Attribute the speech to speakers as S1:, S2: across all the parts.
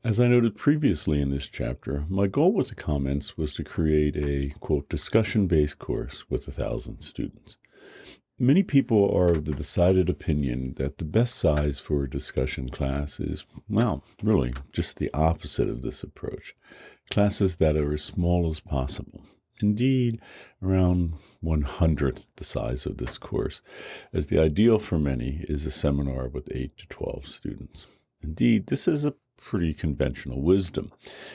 S1: As I noted previously in this chapter, my goal with the comments was to create a, quote, discussion-based course with 1,000 students. Many people are of the decided opinion that the best size for a discussion class is, well, really just the opposite of this approach. Classes that are as small as possible. Indeed, around 1/100th the size of this course, as the ideal for many is a seminar with 8 to 12 students. Indeed, this is a pretty conventional wisdom.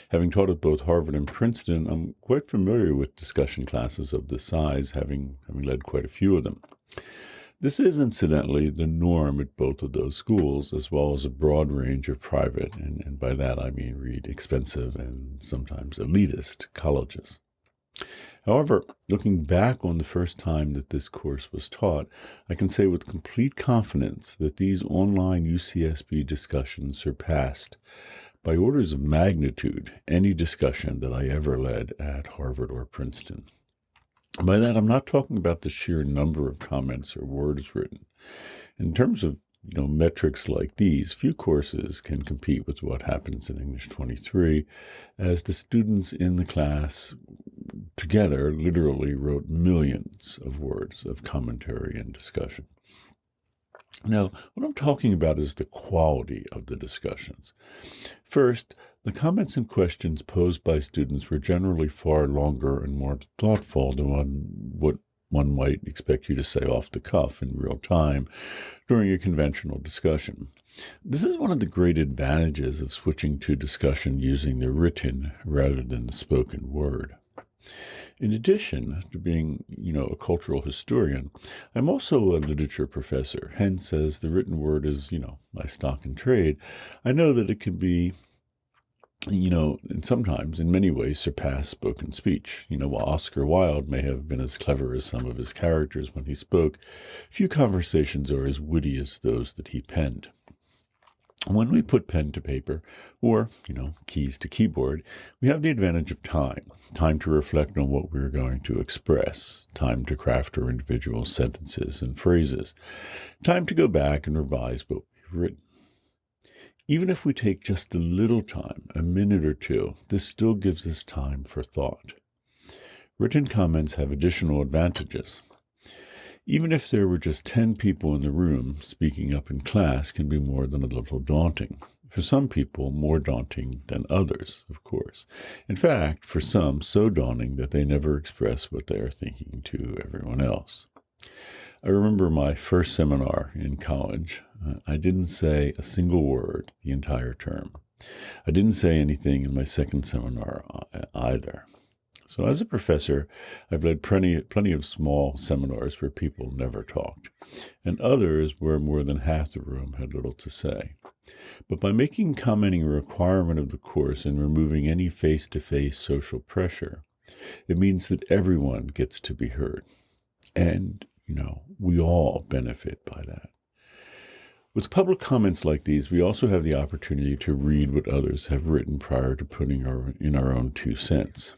S1: Having taught at both Harvard and Princeton, I'm quite familiar with discussion classes of this size, having led quite a few of them. This is, incidentally, the norm at both of those schools, as well as a broad range of private, and by that I mean read expensive and sometimes elitist colleges. However, looking back on the first time that this course was taught, I can say with complete confidence that these online UCSB discussions surpassed, by orders of magnitude, any discussion that I ever led at Harvard or Princeton. By that, I'm not talking about the sheer number of comments or words written. In terms of metrics like these, few courses can compete with what happens in English 23, as the students in the class together literally wrote millions of words of commentary and discussion. Now, what I'm talking about is the quality of the discussions. First, the comments and questions posed by students were generally far longer and more thoughtful than what one might expect you to say off the cuff in real time during a conventional discussion. This is one of the great advantages of switching to discussion using the written rather than the spoken word. In addition to being, a cultural historian, I'm also a literature professor. Hence, as the written word is, my stock in trade, I know that it can be, and sometimes in many ways surpass spoken speech. While Oscar Wilde may have been as clever as some of his characters when he spoke, few conversations are as witty as those that he penned. When we put pen to paper, or, keys to keyboard, we have the advantage of time to reflect on what we're going to express, time to craft our individual sentences and phrases, time to go back and revise what we've written. Even if we take just a little time, a minute or two, this still gives us time for thought. Written comments have additional advantages. Even if there were just 10 people in the room, speaking up in class can be more than a little daunting. For some people, more daunting than others, of course. In fact, for some, so daunting that they never express what they are thinking to everyone else. I remember my first seminar in college. I didn't say a single word the entire term. I didn't say anything in my second seminar either. So as a professor, I've led plenty of small seminars where people never talked, and others where more than half the room had little to say. But by making commenting a requirement of the course and removing any face-to-face social pressure, it means that everyone gets to be heard. And, we all benefit by that. With public comments like these, we also have the opportunity to read what others have written prior to putting in our own 2 cents.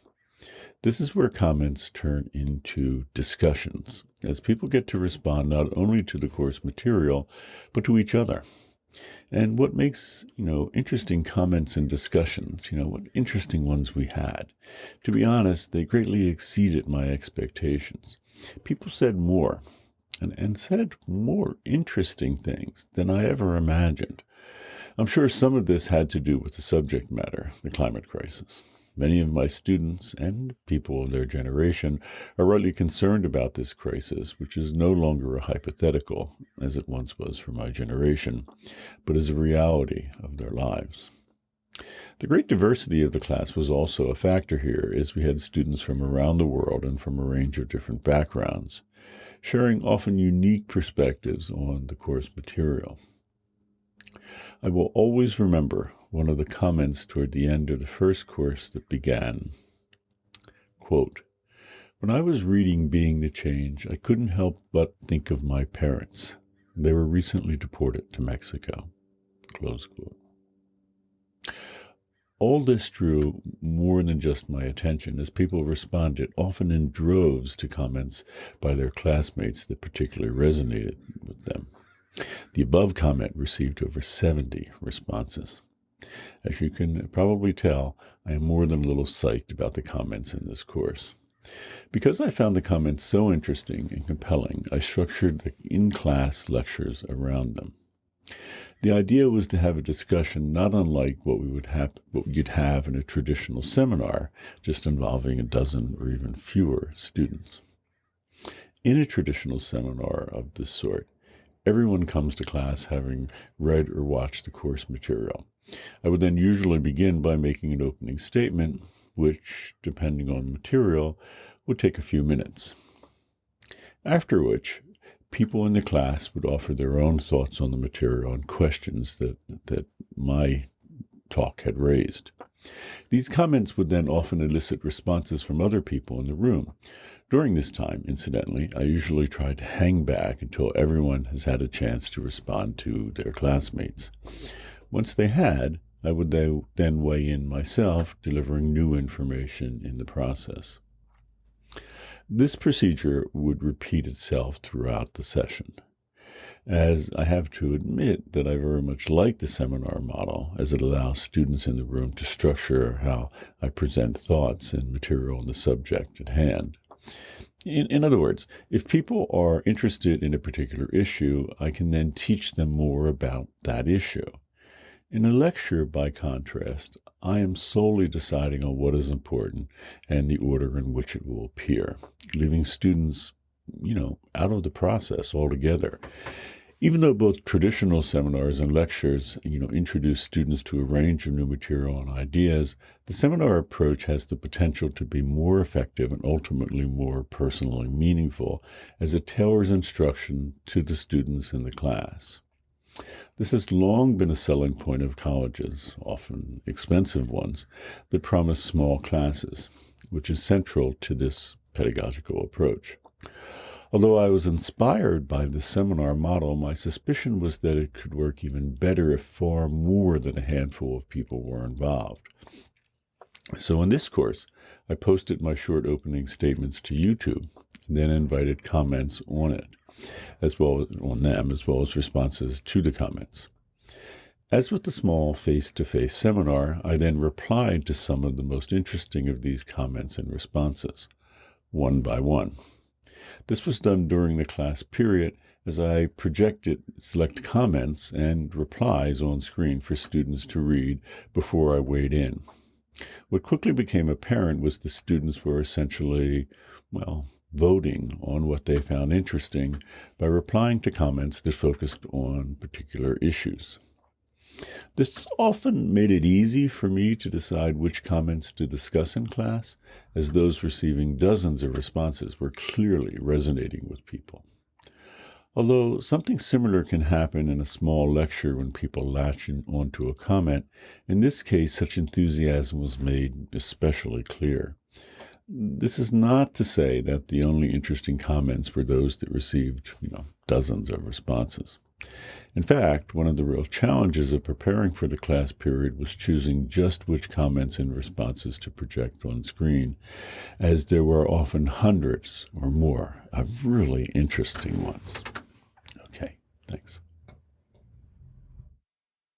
S1: This is where comments turn into discussions, as people get to respond not only to the course material, but to each other. And what makes, interesting comments and discussions, what interesting ones we had. To be honest, they greatly exceeded my expectations. People said more, and said more interesting things than I ever imagined. I'm sure some of this had to do with the subject matter, the climate crisis. Many of my students and people of their generation are rightly concerned about this crisis, which is no longer a hypothetical, as it once was for my generation, but is a reality of their lives. The great diversity of the class was also a factor here, as we had students from around the world and from a range of different backgrounds, sharing often unique perspectives on the course material. I will always remember one of the comments toward the end of the first course that began, quote, "When I was reading Being the Change, I couldn't help but think of my parents. They were recently deported to Mexico." Close quote. All this drew more than just my attention, as people responded, often in droves, to comments by their classmates that particularly resonated with them. The above comment received over 70 responses. As you can probably tell, I am more than a little psyched about the comments in this course. Because I found the comments so interesting and compelling, I structured the in-class lectures around them. The idea was to have a discussion not unlike what you'd have in a traditional seminar, just involving a dozen or even fewer students. In a traditional seminar of this sort, everyone comes to class having read or watched the course material. I would then usually begin by making an opening statement, which, depending on the material, would take a few minutes. After which, people in the class would offer their own thoughts on the material and questions that my talk had raised. These comments would then often elicit responses from other people in the room. During this time, incidentally, I usually try to hang back until everyone has had a chance to respond to their classmates. Once they had, I would then weigh in myself, delivering new information in the process. This procedure would repeat itself throughout the session, as I have to admit that I very much like the seminar model, as it allows students in the room to structure how I present thoughts and material on the subject at hand. In other words, if people are interested in a particular issue, I can then teach them more about that issue. In a lecture, by contrast, I am solely deciding on what is important and the order in which it will appear, leaving students, out of the process altogether. Even though both traditional seminars and lectures, introduce students to a range of new material and ideas, the seminar approach has the potential to be more effective and ultimately more personally meaningful, as it tailors instruction to the students in the class. This has long been a selling point of colleges, often expensive ones, that promise small classes, which is central to this pedagogical approach. Although I was inspired by the seminar model, my suspicion was that it could work even better if far more than a handful of people were involved. So in this course, I posted my short opening statements to YouTube and then invited comments on it, as well as responses to the comments. As with the small face-to-face seminar, I then replied to some of the most interesting of these comments and responses, one by one. This was done during the class period, as I projected select comments and replies on screen for students to read before I weighed in. What quickly became apparent was the students were essentially, voting on what they found interesting by replying to comments that focused on particular issues. This often made it easy for me to decide which comments to discuss in class, as those receiving dozens of responses were clearly resonating with people. Although something similar can happen in a small lecture when people latch onto a comment, in this case such enthusiasm was made especially clear. This is not to say that the only interesting comments were those that received, dozens of responses. In fact, one of the real challenges of preparing for the class period was choosing just which comments and responses to project on screen, as there were often hundreds or more of really interesting ones. Okay, thanks.